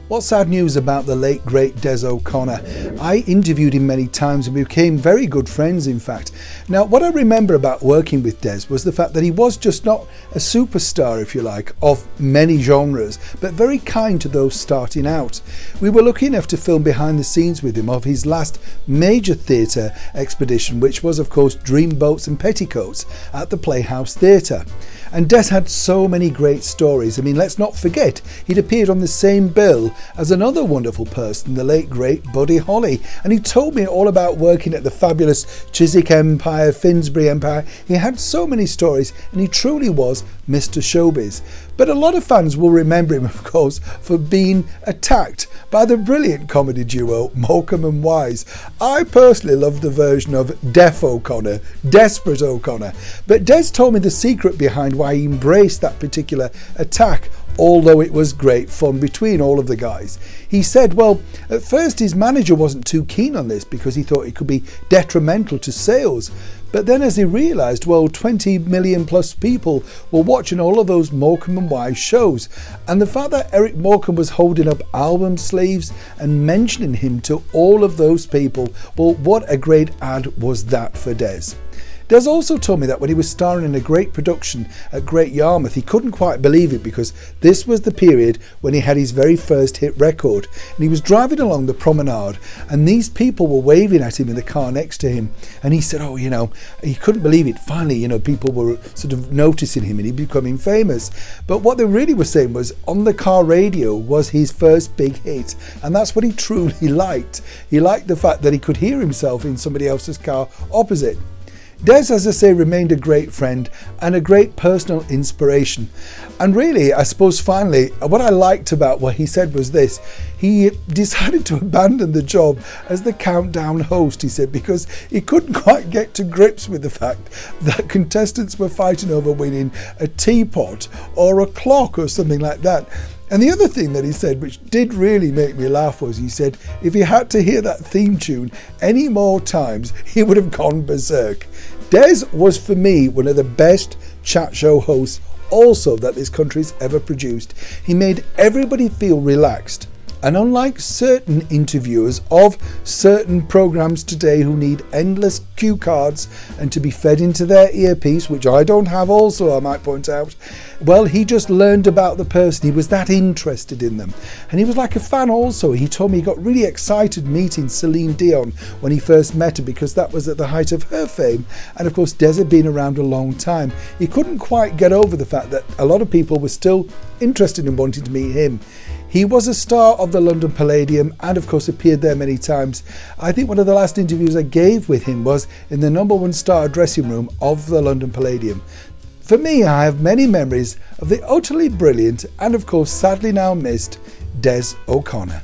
What sad news about the late great Des O'Connor. I interviewed him many times and we became very good friends, in fact. Now, what I remember about working with Des was the fact that he was just not a superstar, if you like, of many genres, but very kind to those starting out. We were lucky enough to film behind the scenes with him of his last major theatre expedition, which was, of course, Dreamboats and Petticoats at the Playhouse Theatre. And Des had so many great stories. I mean, let's not forget, he'd appeared on the same bill as another wonderful person, the late great Buddy Holly. And he told me all about working at the fabulous Chiswick Empire, Finsbury Empire. He had so many stories and he truly was Mr. Showbiz. But a lot of fans will remember him, of course, for being attacked by the brilliant comedy duo Morecambe and Wise. I personally love the version of Deaf O'Connor, Desperate O'Connor. But Des told me the secret behind why he embraced that particular attack, although it was great fun between all of the guys. He said, well, at first his manager wasn't too keen on this because he thought it could be detrimental to sales. But then as he realised, well, 20 million plus people were watching all of those Morecambe and Wise shows, and the fact that Eric Morecambe was holding up album sleeves and mentioning him to all of those people, well, what a great ad was that for Des. Des also told me that when he was starring in a great production at Great Yarmouth, he couldn't quite believe it because this was the period when he had his very first hit record. And he was driving along the promenade and these people were waving at him in the car next to him. And he said, he couldn't believe it. Finally, people were sort of noticing him and he becoming famous. But what they really were saying was On the Car Radio was his first big hit. And that's what he truly liked. He liked the fact that he could hear himself in somebody else's car opposite. Des, as I say, remained a great friend and a great personal inspiration. And really, I suppose finally, what I liked about what he said was this. He decided to abandon the job as the countdown host, he said, because he couldn't quite get to grips with the fact that contestants were fighting over winning a teapot or a clock or something like that. And the other thing that he said, which did really make me laugh, was he said if he had to hear that theme tune any more times, he would have gone berserk. Des was, for me, one of the best chat show hosts also that this country's ever produced. He made everybody feel relaxed. And unlike certain interviewers of certain programmes today who need endless cue cards and to be fed into their earpiece, which I don't have also, I might point out, well, he just learned about the person. He was that interested in them. And he was like a fan also. He told me he got really excited meeting Celine Dion when he first met her because that was at the height of her fame. And of course, Des had been around a long time. He couldn't quite get over the fact that a lot of people were still interested in wanting to meet him. He was a star of the London Palladium and of course appeared there many times. I think one of the last interviews I gave with him was in the #1 star dressing room of the London Palladium. For me, I have many memories of the utterly brilliant and of course sadly now missed Des O'Connor.